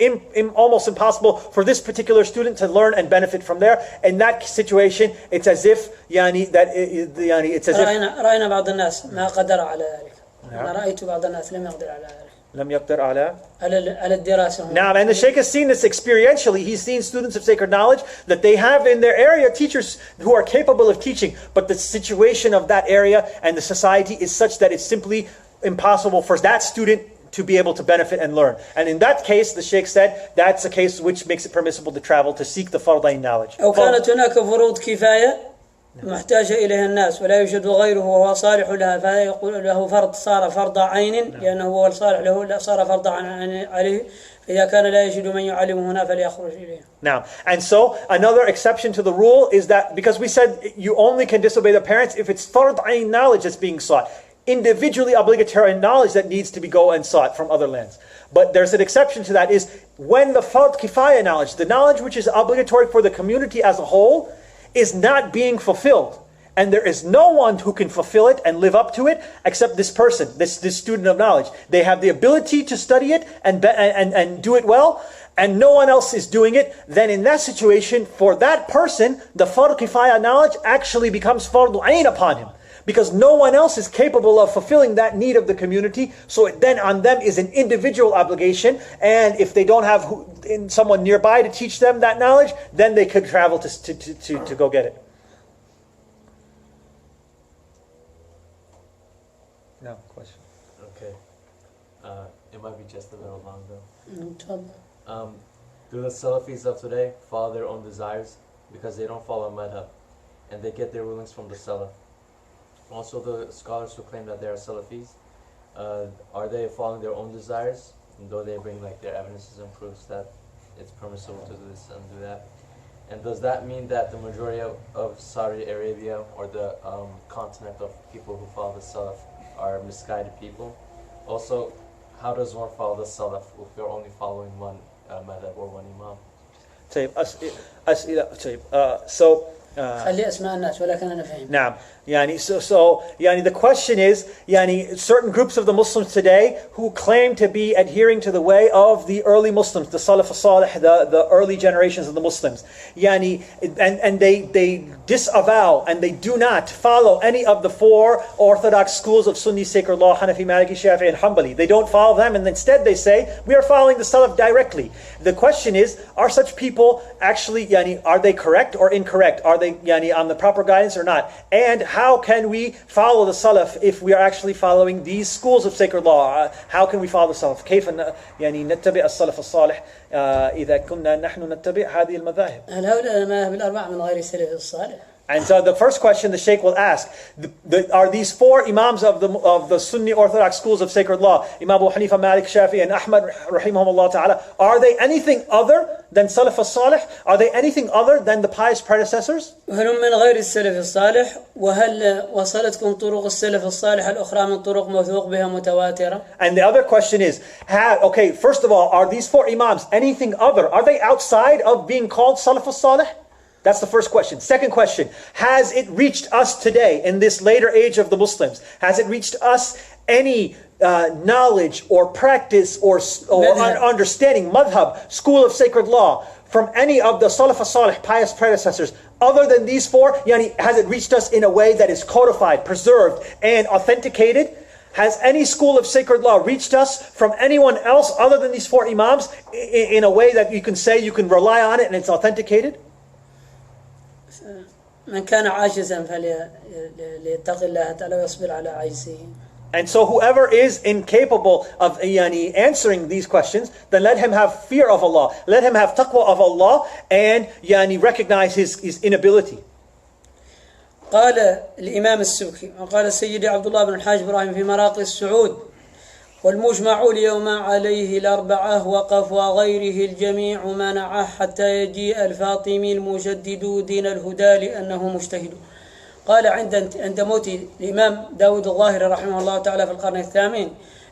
almost impossible for this particular student to learn and benefit from there. In that situation, it's as if it's as if رأينا بعض الناس ما قدر على ذلك. أنا رأيت بعض الناس لم يقدر على ذلك. لم يقدر على الدراسة. Now, and the Shaykh has seen this experientially. He's seen students of sacred knowledge that they have in their area teachers who are capable of teaching, but the situation of that area and the society is such that it's simply impossible for that student to be able to benefit and learn. And in that case, the Shaykh said, that's a case which makes it permissible to travel to seek the fard ayn knowledge. أو كانت هناك فروض كفاية محتاج إليها الناس ولا يوجد غيره وهو صالح لها فهذا يقول له فرض صار فرض عين لأنه هو الصالح له صار فرض عين عليه إذا كان لا يجد من يعلمه هنا فليخرج إليه. Now, and so another exception to the rule is that because we said you only can disobey the parents if it's fard ayn knowledge that's being sought. Individually obligatory knowledge that needs to be go and sought from other lands. But there's an exception to that is when the fard kifaya knowledge, the knowledge which is obligatory for the community as a whole, is not being fulfilled. And there is no one who can fulfill it and live up to it except this person, this student of knowledge. They have the ability to study it and do it well, and no one else is doing it. Then in that situation, for that person, the fard kifaya knowledge actually becomes fard ayn upon him. Because no one else is capable of fulfilling that need of the community, so then on them is an individual obligation, and if they don't have someone nearby to teach them that knowledge, then they could travel to go get it. No question. Okay. It might be just a little long though. تفضل. Do the Salafis of today follow their own desires because they don't follow madhab, and they get their rulings from the Salaf? Also, the scholars who claim that they are Salafis, are they following their own desires, though they bring like their evidences and proofs that it's permissible to do this and do that? And does that mean that the majority of Saudi Arabia or the continent of people who follow the Salaf are misguided people? Also, how does one follow the Salaf if you're only following one madhab or one imam? خلي أسماء الناس ولكن أنا فهم. Now, the question is, certain groups of the Muslims today who claim to be adhering to the way of the early Muslims, the Salaf al-Salih, the early generations of the Muslims, and they disavow and they do not follow any of the four orthodox schools of Sunni sacred law, Hanafi, Maliki, Shafi'i, and Hanbali. They don't follow them, and instead they say, we are following the Salaf directly. The question is, are such people actually, are they correct or incorrect? Are they on the proper guidance or not? And how can we follow the Salaf if we are actually following these schools of sacred law? How can we follow the Salaf? كيف نتبع السلف الصالح إذا كنا نحن نتبع هذه المذاهب؟ هل هؤلاء المذاهب الأربعة من غير السلف الصالح؟ And so the first question the Shaykh will ask, are these four Imams of the Sunni Orthodox schools of sacred law, Imam Abu Hanifa, Malik, Shafi, and Ahmad, rahimahumullah ta'ala, are they anything other than Salaf al-Salih? Are they anything other than the pious predecessors? وهل هم من غير السلف الصالح وهل وصلتكم طرق السلف الصالح الأخرى من طرق موثوق بها متواترة؟ And the other question is, okay, first of all, are these four Imams anything other? Are they outside of being called Salaf al-Salih? That's the first question. Second question, has it reached us today in this later age of the Muslims? Has it reached us any knowledge or practice or understanding, madhab, school of sacred law, from any of the Salaf al-Salih, pious predecessors, other than these four? Yani, has it reached us in a way that is codified, preserved, and authenticated? Has any school of sacred law reached us from anyone else other than these four Imams in a way that you can say you can rely on it and it's authenticated? من كان عاجزا فليتقي الله تعالى ويصبر على عجزه. And so whoever is incapable of answering these questions, then let him have fear of Allah. Let him have taqwa of Allah and recognize his inability. قال الإمام السبكي وقال سيدي عبد الله بن الحاج إبراهيم في مراقي السعود والمجمع اليوم عليه الأربعة وقف وغيره الجميع منعه حتى يجيء الفاطمي المجدد دين الهدى لأنه مجتهد. قال عند موت الإمام داود الظاهر رحمه الله تعالى في القرن الثامن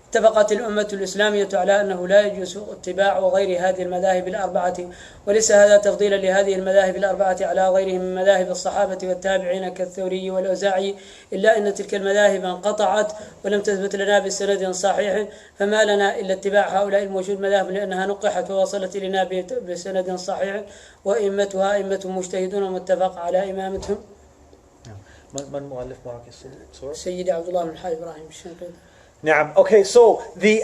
اتفقت الأمة الإسلامية على أنه لا يجوز اتباع غير هذه المذاهب الأربعة، وليس هذا تفضيلا لهذه المذاهب الأربعة على غيرهم من مذاهب الصحابة والتابعين كالثوري والأوزاعي، إلا أن تلك المذاهب انقطعت ولم تثبت لنا بسند صحيح، فما لنا إلا اتباع هؤلاء الموجود مذاهب لأنها نقحت ووصلت إلينا بسند صحيح، وإمتها أئمة مجتهدون متفق على إمامتهم. من مؤلف مراقي السعود؟ سيدي عبد الله بن الحاج إبراهيم الشنقيطي. Naam. Okay, so the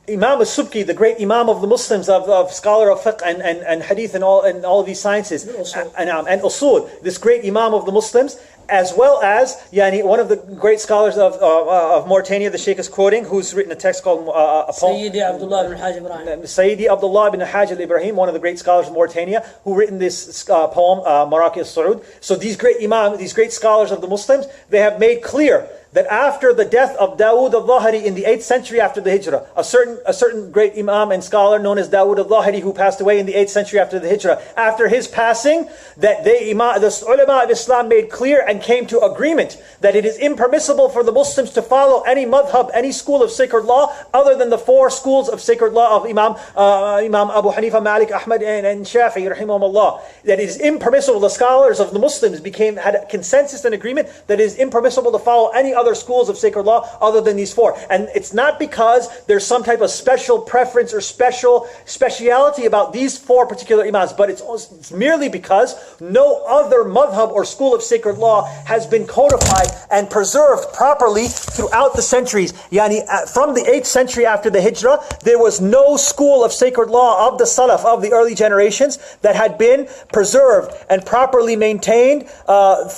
Imam al-Subki, the great Imam of the Muslims, of scholar of fiqh and hadith and all of these sciences, and usul, this great Imam of the Muslims, as well as one of the great scholars of Mauritania, the Shaykh is quoting, who's written a text called a poem. Sayyidi Abdullah ibn Haj Ibrahim. Sayyidi Abdullah ibn Haj al-Ibrahim, one of the great scholars of Mauritania, who written this poem, Maraqi al-Saud. So these great Imams, these great scholars of the Muslims, they have made clear that after the death of Dawood al-Zahiri in the 8th century after the Hijrah, a certain great Imam and scholar known as Dawood al-Zahiri, who passed away in the 8th century after the Hijrah, after his passing, that the ulama of Islam made clear and came to agreement that it is impermissible for the Muslims to follow any madhab, any school of sacred law, other than the four schools of sacred law of Imam Abu Hanifa, Malik, Ahmad, and Shafi, rahimahumullah. That it is impermissible. The scholars of the Muslims had a consensus and agreement that it is impermissible to follow any other schools of sacred law other than these four. And it's not because there's some type of special preference or speciality about these four particular imams, but it's merely because no other madhab or school of sacred law has been codified and preserved properly throughout the centuries. From the 8th century after the Hijrah, there was no school of sacred law of the Salaf, of the early generations, that had been preserved and properly maintained other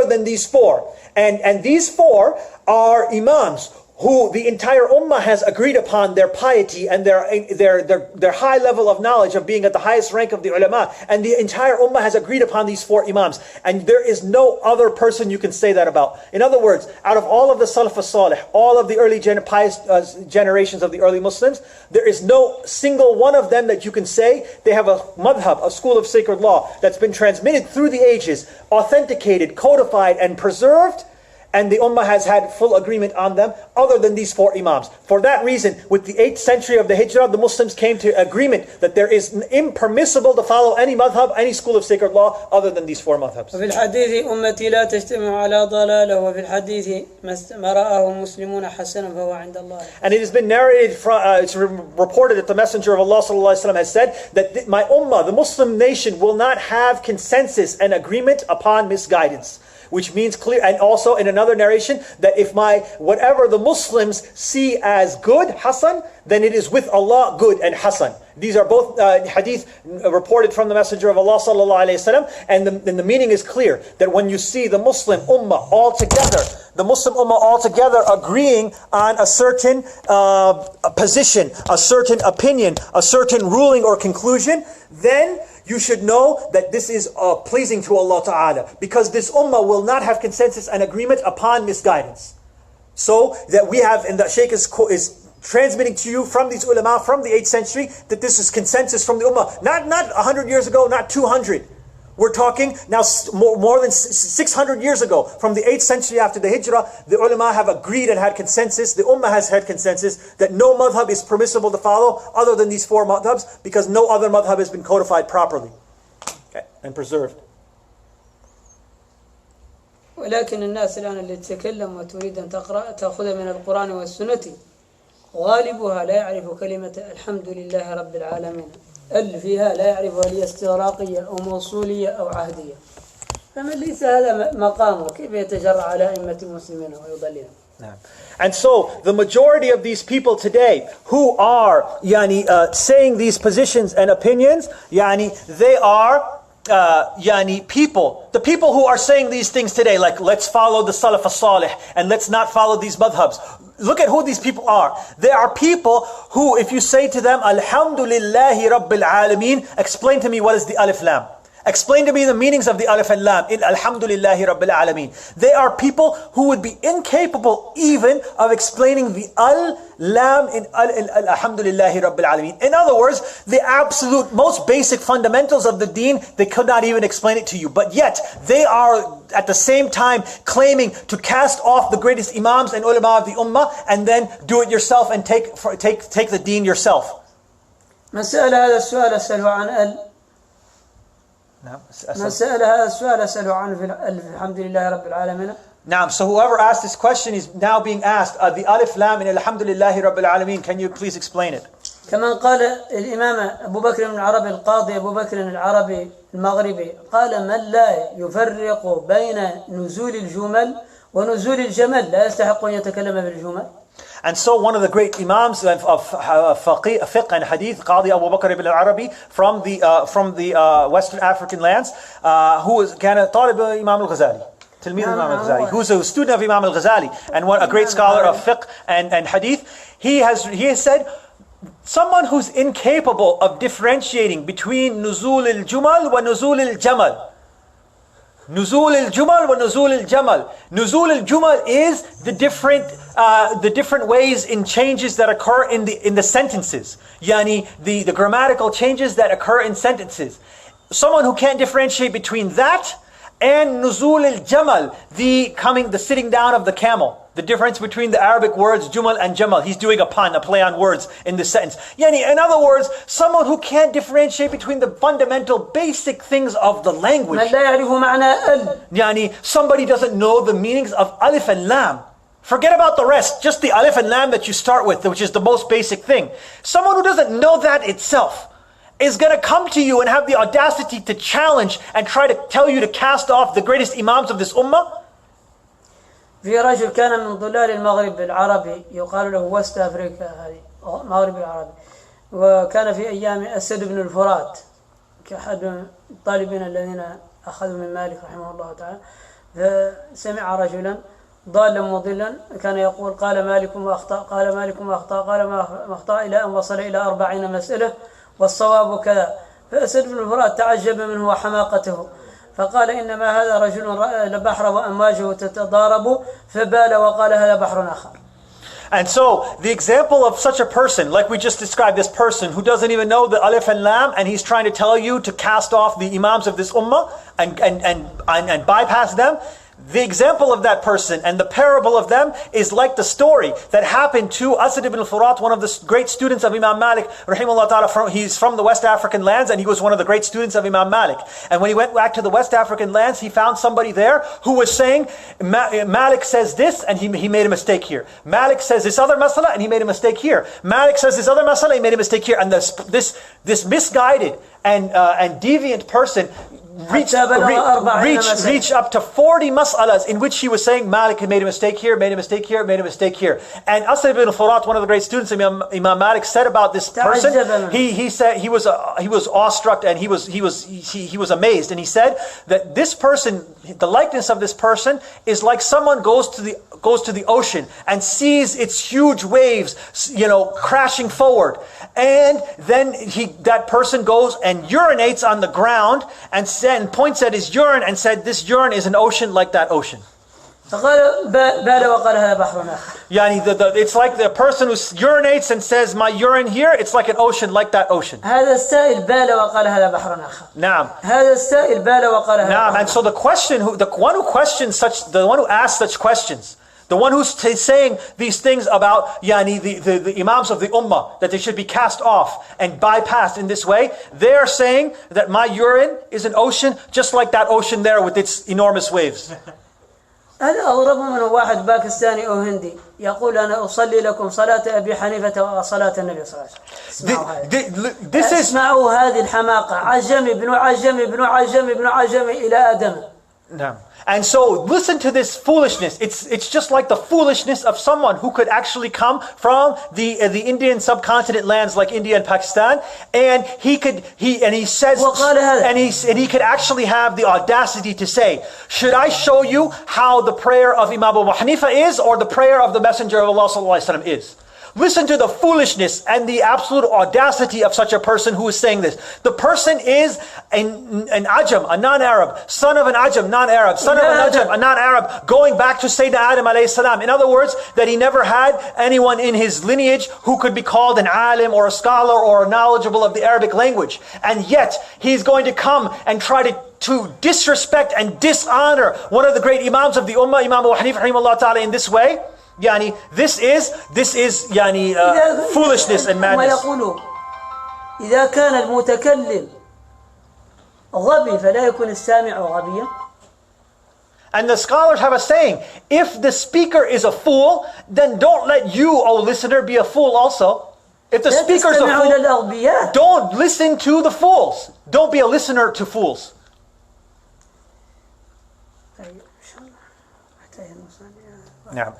than these four. And these four are imams who the entire ummah has agreed upon their piety and their high level of knowledge of being at the highest rank of the ulama. And the entire ummah has agreed upon these four imams. And there is no other person you can say that about. In other words, out of all of the Salaf al-Salih, all of the early pious generations of the early Muslims, there is no single one of them that you can say they have a madhab, a school of sacred law that's been transmitted through the ages, authenticated, codified, and preserved, and the ummah has had full agreement on them, other than these four imams. For that reason, with the 8th century of the Hijrah, the Muslims came to agreement that there is impermissible to follow any madhab, any school of sacred law, other than these four madhabs. وفي الحديث أمتي لا تجتمع على ضلالة وفي الحديث ما رآه المسلمون حسنا فهو عند الله. And it has been narrated, it's reported that the Messenger of Allah ﷺ has said that my ummah, the Muslim nation, will not have consensus and agreement upon misguidance. Which means clear, and also in another narration, that if whatever the Muslims see as good, hasan, then it is with Allah good and hasan. These are both hadith reported from the Messenger of Allah sallallahu alaihi wasallam, and the meaning is clear that when you see the Muslim ummah all together agreeing on a certain position, a certain opinion, a certain ruling or conclusion, then you should know that this is pleasing to Allah Ta'ala, because this ummah will not have consensus and agreement upon misguidance. So that we have, and the Shaykh is transmitting to you from these ulama from the 8th century, that this is consensus from the ummah. Not 100 years ago, not 200. We're talking now more than 600 years ago. From the 8th century after the hijrah, the ulama have agreed and had consensus. The ummah has had consensus that no madhab is permissible to follow other than these 4 madhabs, because no other madhab has been codified properly and preserved. ولكن الناس الآن اللي تتكلم وتريد أن تأخذ من القرآن والسنة غالبها لا يعرف كلمة الحمد لله رب العالمين، فيها لا يعرفها هي استغراقية أو موصولية أو عهدية. فمن ليس هذا مقامه كيف يتجرأ على أئمة المسلمين ويضللهم؟ And so the majority of these people today who are saying these positions and opinions, they are the people who are saying these things today, like let's follow the Salaf as-Salih and let's not follow these madhabs. Look at who these people are. They are people who, if you say to them, Alhamdulillahi Rabbil Alameen, explain to me what is the Alif Lam. Explain to me the meanings of the Alif and Lam in Alhamdulillahi Rabbil Alameen. They are people who would be incapable even of explaining the Al-Lam in Alhamdulillahi Rabbil Alameen. In other words, the absolute most basic fundamentals of the deen, they could not even explain it to you. But yet, they are at the same time claiming to cast off the greatest imams and ulama of the ummah and then do it yourself and take the deen yourself. من سأل هذا السؤال أسأله عن من سأل هذا السؤال أسأله عن الحمد لله رب العالمين. Now, so whoever asked this question is now being asked, the Alif Lam in Alhamdulillahi Rabbil Alameen, can you please explain it? كما قال الإمام أبو بكر بن العربي القاضي أبو بكر العربي المغربي قال من لا يفرق بين نزول الجمل ونزول الجمل لا يستحق أن يتكلم بالجمل. And so one of the great imams of fiqh and hadith, Qadi Abu Bakr ibn al-Arabi from the Western African lands, who was كان طالب Imam al-Ghazali, تلميذ Imam al-Ghazali, who's a student of Imam al-Ghazali and a great scholar of fiqh and hadith. He has said, someone who's incapable of differentiating between nuzul al-jumal wa nuzul al-jamal. Nuzul al-jumal wa nuzul al-jamal. Nuzul al-jumal is the different ways in changes that occur in the sentences. Yani the grammatical changes that occur in sentences. Someone who can't differentiate between that and nuzul al-jamal, the sitting down of the camel. The difference between the Arabic words jumal and jamal. He's doing a pun, a play on words in this sentence. Yani, in other words, someone who can't differentiate between the fundamental basic things of the language. Yani, somebody doesn't know the meanings of alif and lam. Forget about the rest, just the alif and lam that you start with, which is the most basic thing. Someone who doesn't know that itself is going to come to you and have the audacity to challenge and try to tell you to cast off the greatest imams of this ummah. في رجل كان من ضلال المغرب العربي يقال له وست أفريقيا هذه المغرب العربي، وكان في أيام أسد بن الفرات كأحد الطالبين الذين أخذوا من مالك رحمه الله تعالى. فسمع رجلا ضالا مضلا كان يقول قال مالك وأخطأ قال مالك وأخطأ قال ما أخطأ إلى أن وصل إلى 40 مسألة والصواب كذا. فأسد بن الفرات تعجب منه وحماقته، فقال إنما هذا رجل بحر وأمواجه تتضارب فبال وقال هذا بحر آخر. And so the example of such a person, like we just described, this person who doesn't even know the alif and lam, and he's trying to tell you to cast off the imams of this ummah and bypass them. The example of that person and the parable of them is like the story that happened to Asad ibn al-Furat, one of the great students of Imam Malik, rahimahullah ta'ala. He's from the West African lands, and he was one of the great students of Imam Malik. And when he went back to the West African lands, he found somebody there who was saying, Malik says this, and he made a mistake here. Malik says this other masala, and he made a mistake here. Malik says this other masala, he made a mistake here. And this misguided and deviant person reached, حتى بلغ 40 reached مسألة. up to 40 mas'alas in which he was saying Malik had made a mistake here, made a mistake here, made a mistake here. And Asad ibn Furat, one of the great students of Imam Malik, said about this person, he said he was awestruck and he was amazed, and he said that this person, the likeness of this person is like someone goes to the ocean and sees its huge waves, crashing forward, and then that person goes and urinates on the ground and points at his urine and said, this urine is an ocean like that ocean. فقال بال وقال هذا بحر آخر. It's like the person who urinates and says, my urine here, it's like an ocean like that ocean. هذا السائل بال وقال هذا بحر آخر. Naam. هذا السائل بال وقال هذا Naam. بحر And so the one who asks such questions, the one who's saying these things about the Imams of the Ummah, that they should be cast off and bypassed in this way, they're saying that my urine is an ocean just like that ocean there with its enormous waves. هذا أغرب من واحد باكستاني أو هندي يقول أنا أصلي لكم صلاة أبي حنيفة وصلاة النبي صلى الله عليه وسلم. اسمعوا هذه الحماقة، عجمي ابن عجمي ابن عجمي ابن عجمي إلى آدم. No. And so listen to this foolishness. It's just like the foolishness of someone who could actually come from the Indian subcontinent lands like India and Pakistan, and he could actually have the audacity to say, should I show you how the prayer of Imam Abu Hanifa is, or the prayer of the Messenger of Allah sallallahu alaihi wasallam is? Listen to the foolishness and the absolute audacity of such a person who is saying this. The person is an Ajam, a non-Arab, son of an Ajam, non-Arab, son of an Ajam, a non-Arab, going back to Sayyidina Adam alayhi salam. In other words, that he never had anyone in his lineage who could be called an alim or a scholar or knowledgeable of the Arabic language. And yet, he's going to come and try to disrespect and dishonor one of the great Imams of the Ummah, Imam Abu Hanifa rahimahullah ta'ala, in this way. This is foolishness and madness. إذا كان المتكلم غبي فلا يكون السامع غبيا. And the scholars have a saying, if the speaker is a fool, then don't let you, O listener, be a fool also. If the speaker is a fool, don't listen to the fools. Don't be a listener to fools. نعم.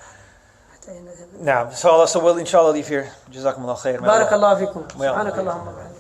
نعم. So we'll inshallah leave here. جزاكم الله خير. بارك الله فيكم. سبحانك اللهم وبحمدك.